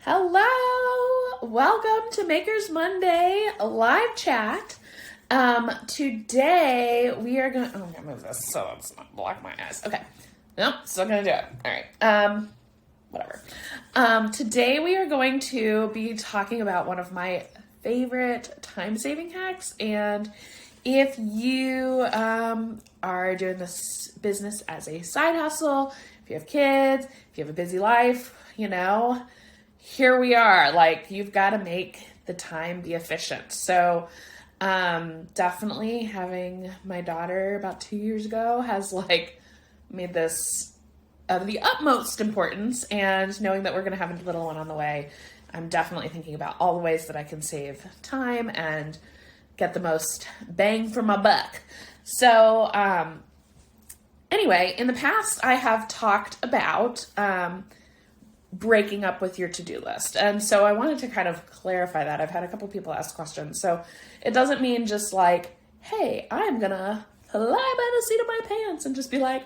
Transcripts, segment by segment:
Hello! Welcome to Makers Monday live chat. Today we are going to... I'm going to move this so it's not block my eyes. Okay. Nope, still going to do it. All right. Whatever. Today we are going to be talking about one of my favorite time-saving hacks. And if you are doing this business as a side hustle, if you have kids, if you have a busy life, here we are. Like, you've got to make the time be efficient. So definitely having my daughter about 2 years ago has made this of the utmost importance, and knowing that we're going to have a little one on the way, I'm definitely thinking about all the ways that I can save time and get the most bang for my buck. So anyway, in the past I have talked about breaking up with your to-do list. And so I wanted to kind of clarify that. I've had a couple people ask questions. So it doesn't mean just like, hey, I'm gonna fly by the seat of my pants and just be like,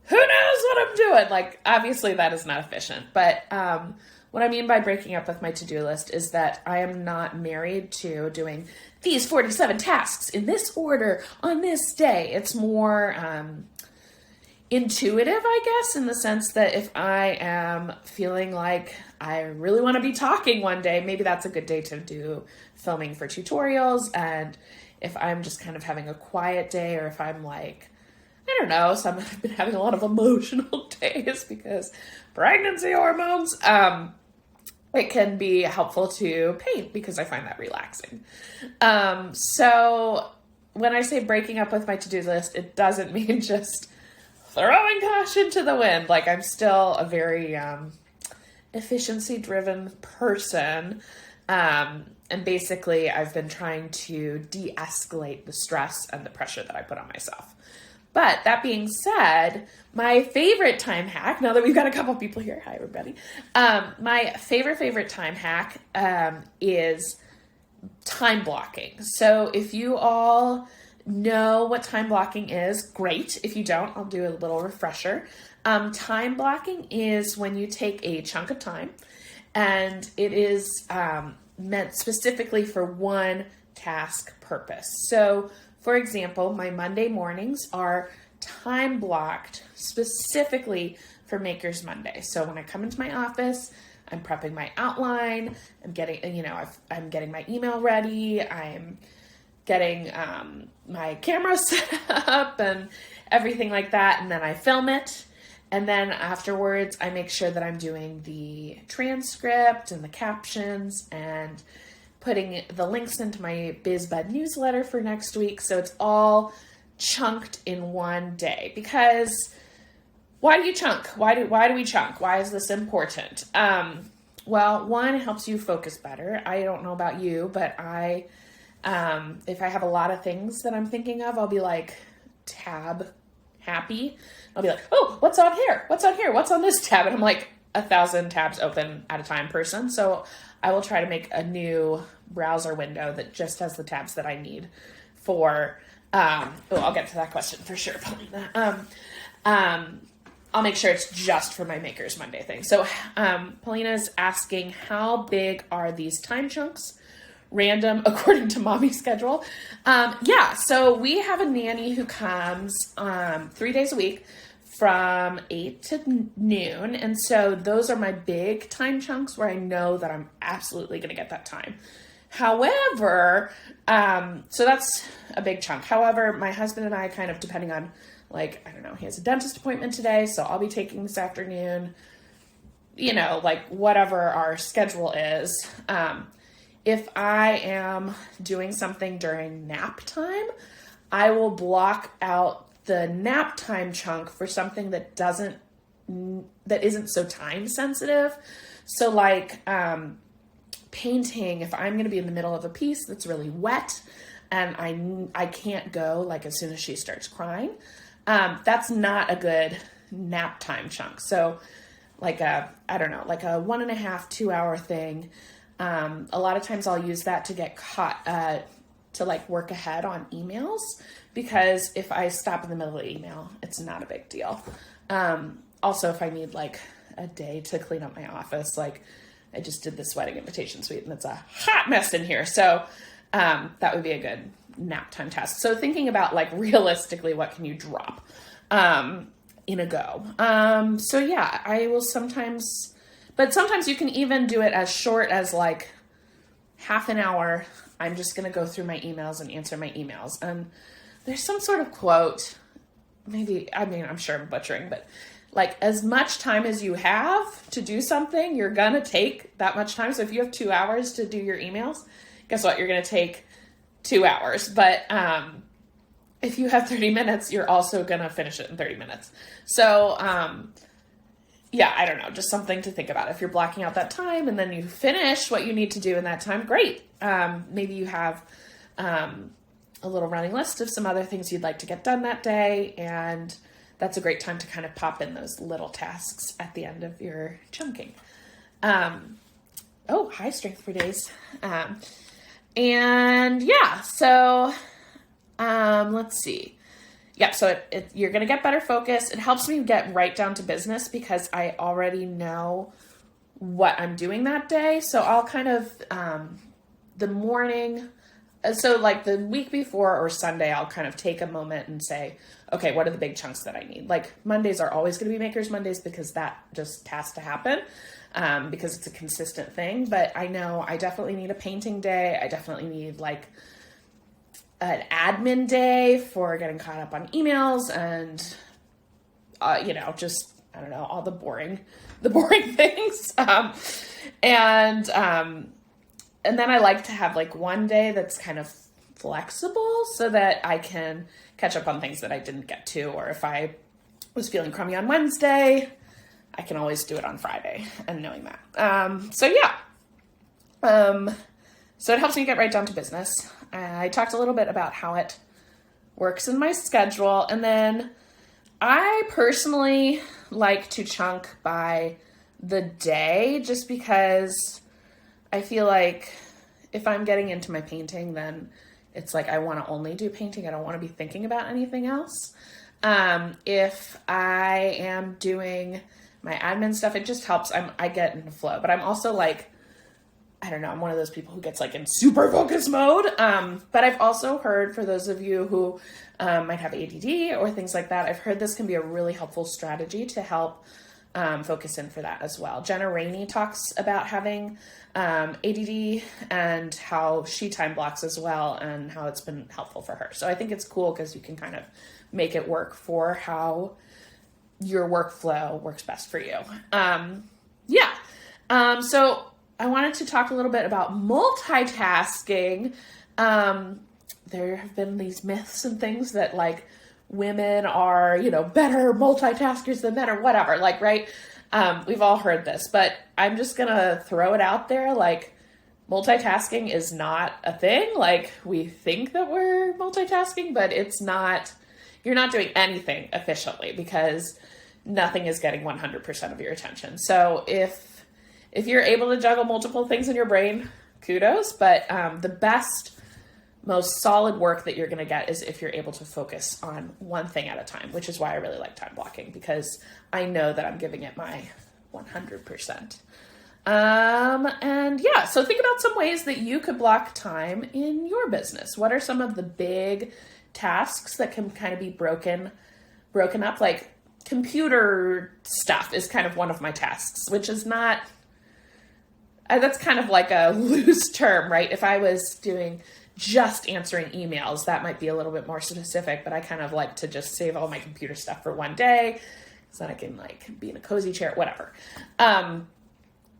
who knows what I'm doing? Like, obviously that is not efficient. But what I mean by breaking up with my to-do list is that I am not married to doing these 47 tasks in this order on this day. It's more intuitive, I guess, in the sense that if I am feeling like I really want to be talking one day, maybe that's a good day to do filming for tutorials. And if I'm just kind of having a quiet day, or if I'm like, I don't know, I've been having a lot of emotional days because pregnancy hormones, it can be helpful to paint because I find that relaxing. So when I say breaking up with my to-do list, it doesn't mean just throwing caution to the wind. Like, I'm still a very efficiency-driven person. And basically, I've been trying to de-escalate the stress and the pressure that I put on myself. But that being said, my favorite time hack, now that we've got a couple people here, hi everybody, my favorite time hack is time blocking. So if you all know what time blocking is, great. If you don't, I'll do a little refresher. Time blocking is when you take a chunk of time, and it is meant specifically for one task purpose. So, for example, my Monday mornings are time blocked specifically for Makers Monday. So when I come into my office, I'm prepping my outline, I'm getting my email ready, I'm getting my camera set up and everything like that, and then I film it. And then afterwards, I make sure that I'm doing the transcript and the captions and putting the links into my BizBud newsletter for next week. So it's all chunked in one day. Because why do you chunk? Why do we chunk? Why is this important? Well, one, it helps you focus better. I don't know about you, but if I have a lot of things that I'm thinking of, I'll be like tab happy. I'll be like, oh, what's on here? What's on here? What's on this tab? And I'm like 1,000 tabs open at a time person. So I will try to make a new browser window that just has the tabs that I need for, I'll get to that question for sure, Paulina. I'll make sure it's just for my Makers Monday thing. So Paulina's asking, how big are these time chunks? Random according to mommy's schedule. So we have a nanny who comes 3 days a week from 8 to noon. And so those are my big time chunks where I know that I'm absolutely going to get that time. However, so that's a big chunk. However, my husband and I kind of, depending on he has a dentist appointment today, so I'll be taking this afternoon, whatever our schedule is. If I am doing something during nap time, I will block out the nap time chunk for something that isn't so time sensitive. So painting, if I'm going to be in the middle of a piece that's really wet and I can't go as soon as she starts crying, that's not a good nap time chunk. So a 1.5, 2 hour thing. A lot of times I'll use that to get caught, to work ahead on emails, because if I stop in the middle of the email, it's not a big deal. Also, if I need a day to clean up my office, I just did this wedding invitation suite and it's a hot mess in here. So that would be a good nap time task. So thinking about like realistically, what can you drop in a go? So yeah, I will sometimes, but sometimes you can even do it as short as like half an hour. I'm just going to go through my emails and answer my emails. And there's some sort of quote, I'm sure I'm butchering, but like as much time as you have to do something, you're going to take that much time. So if you have 2 hours to do your emails, guess what? You're going to take 2 hours. But if you have 30 minutes, you're also going to finish it in 30 minutes. So yeah, I don't know, just something to think about. If you're blocking out that time and then you finish what you need to do in that time, great. Maybe you have a little running list of some other things you'd like to get done that day, and that's a great time to kind of pop in those little tasks at the end of your chunking. High strength for days. And yeah, so let's see. Yeah, so you're going to get better focus. It helps me get right down to business because I already know what I'm doing that day. So I'll kind of, the morning, so like the week before or Sunday, I'll kind of take a moment and say, okay, what are the big chunks that I need? Like Mondays are always going to be Makers Mondays because that just has to happen because it's a consistent thing. But I know I definitely need a painting day. I definitely need like an admin day for getting caught up on emails and, just, I don't know, all the boring things. And then I like to have like one day that's kind of flexible so that I can catch up on things that I didn't get to, or if I was feeling crummy on Wednesday, I can always do it on Friday, and knowing that. So it helps me get right down to business. I talked a little bit about how it works in my schedule, and then I personally like to chunk by the day just because I feel like if I'm getting into my painting, then it's like I want to only do painting. I don't want to be thinking about anything else. If I am doing my admin stuff, it just helps. I get into flow, but I'm also like, I don't know, I'm one of those people who gets like in super focus mode. But I've also heard, for those of you who might have ADD or things like that, I've heard this can be a really helpful strategy to help focus in for that as well. Jenna Rainey talks about having ADD and how she time blocks as well and how it's been helpful for her. So I think it's cool because you can kind of make it work for how your workflow works best for you. So I wanted to talk a little bit about multitasking. There have been these myths and things that like women are, better multitaskers than men or whatever, like, right? We've all heard this, but I'm just going to throw it out there. Like, multitasking is not a thing. Like, we think that we're multitasking, but it's not, you're not doing anything efficiently because nothing is getting 100% of your attention. So if you're able to juggle multiple things in your brain, kudos, but the best, most solid work that you're going to get is if you're able to focus on one thing at a time, which is why I really like time blocking, because I know that I'm giving it my 100%. So think about some ways that you could block time in your business. What are some of the big tasks that can kind of be broken up? Like computer stuff is kind of one of my tasks, which is not, that's kind of like a loose term, right? If I was doing just answering emails, that might be a little bit more specific, but I kind of like to just save all my computer stuff for one day so that I can like be in a cozy chair, whatever.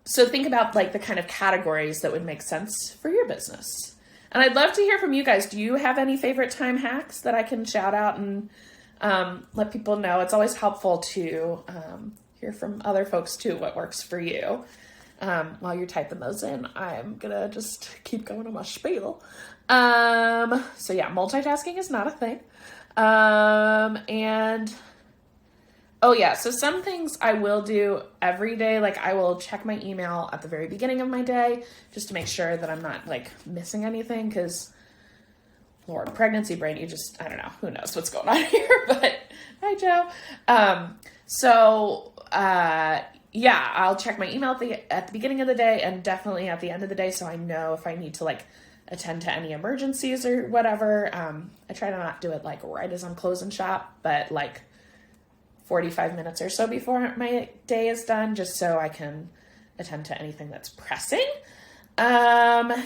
So think about like the kind of categories that would make sense for your business. And I'd love to hear from you guys. Do you have any favorite time hacks that I can shout out and let people know? It's always helpful to hear from other folks too, what works for you. While you're typing those in, I'm gonna just keep going on my spiel. So yeah, multitasking is not a thing. So some things I will do every day. Like I will check my email at the very beginning of my day just to make sure that I'm not like missing anything. Cause Lord, pregnancy brain, I don't know, who knows what's going on here, but hi Joe. yeah, I'll check my email at the beginning of the day and definitely at the end of the day, so I know if I need to like attend to any emergencies or whatever. I try to not do it like right as I'm closing shop, but like 45 minutes or so before my day is done, just so I can attend to anything that's pressing. And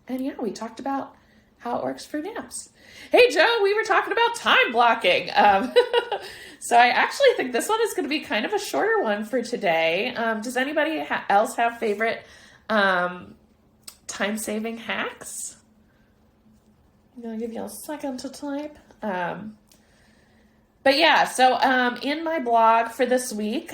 yeah, we talked about how it works for naps. Hey, Joe, we were talking about time blocking. So I actually think this one is going to be kind of a shorter one for today. Does anybody else have favorite time-saving hacks? I'm going to give you a second to type. But yeah, so in my blog for this week,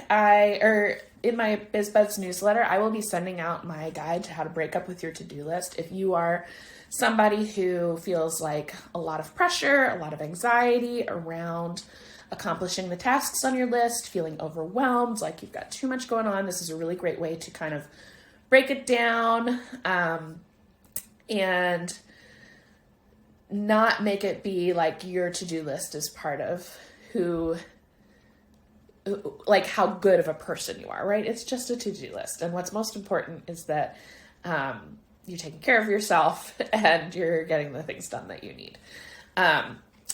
in my BizBuds newsletter, I will be sending out my guide to how to break up with your to-do list. If you are somebody who feels like a lot of pressure, a lot of anxiety around accomplishing the tasks on your list, feeling overwhelmed, like you've got too much going on, this is a really great way to kind of break it down and not make it be like your to-do list is part of like how good of a person you are, right? It's just a to-do list. And what's most important is that you're taking care of yourself and you're getting the things done that you need.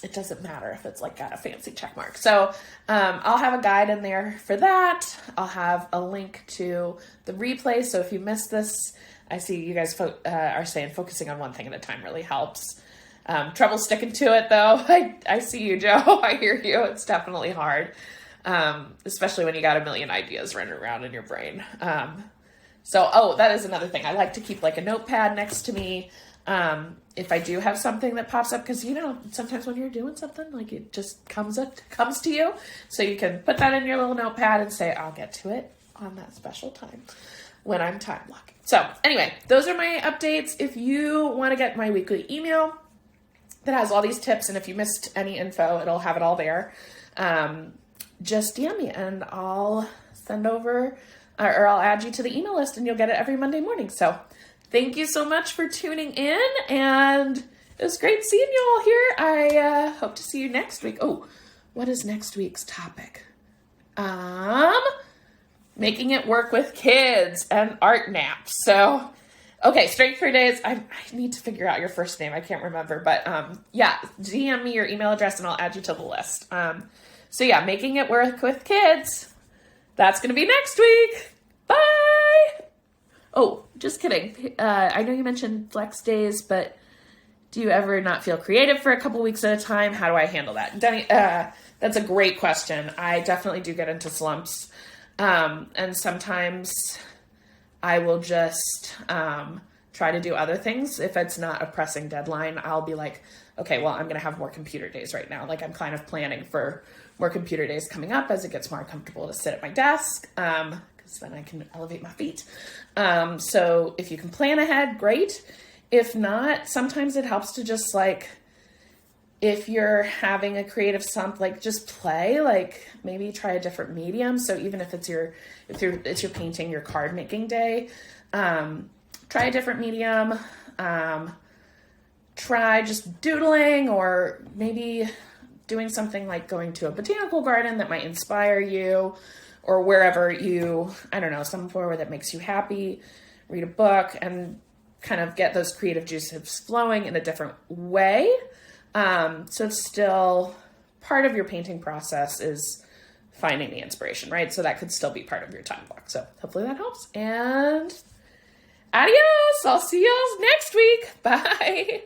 It doesn't matter if it's like got a fancy check mark. So I'll have a guide in there for that. I'll have a link to the replay. So if you missed this, I see you guys are saying focusing on one thing at a time really helps. Trouble sticking to it though. I see you, Joe. I hear you. It's definitely hard. Especially when you got a million ideas running around in your brain. That is another thing. I like to keep like a notepad next to me. If I do have something that pops up, because sometimes when you're doing something, like it just comes to you. So you can put that in your little notepad and say, I'll get to it on that special time when I'm time blocking. So anyway, those are my updates. If you want to get my weekly email that has all these tips, and if you missed any info, it'll have it all there. Just DM me and I'll send over or I'll add you to the email list and you'll get it every Monday morning. So thank you so much for tuning in, and it was great seeing you all here. I hope to see you next week. Oh, what is next week's topic? Making it work with kids and art naps. So, okay, strength for days. I need to figure out your first name. I can't remember, but yeah, DM me your email address and I'll add you to the list. So yeah, making it work with kids. That's going to be next week. Bye. Oh, just kidding. I know you mentioned flex days, but do you ever not feel creative for a couple weeks at a time? How do I handle that? Denny, that's a great question. I definitely do get into slumps. And sometimes I will just try to do other things. If it's not a pressing deadline, I'll be like, okay, well, I'm going to have more computer days right now. Like I'm kind of planning for more computer days coming up as it gets more comfortable to sit at my desk, because then I can elevate my feet. So if you can plan ahead, great. If not, sometimes it helps to just like, if you're having a creative slump, like just play, like maybe try a different medium. So even if it's your painting, your card making day, try a different medium. Try just doodling, or maybe doing something like going to a botanical garden that might inspire you, or wherever somewhere that makes you happy, read a book and kind of get those creative juices flowing in a different way. So it's still part of your painting process is finding the inspiration, right? So that could still be part of your time block. So hopefully that helps, and adios. I'll see y'all next week. Bye.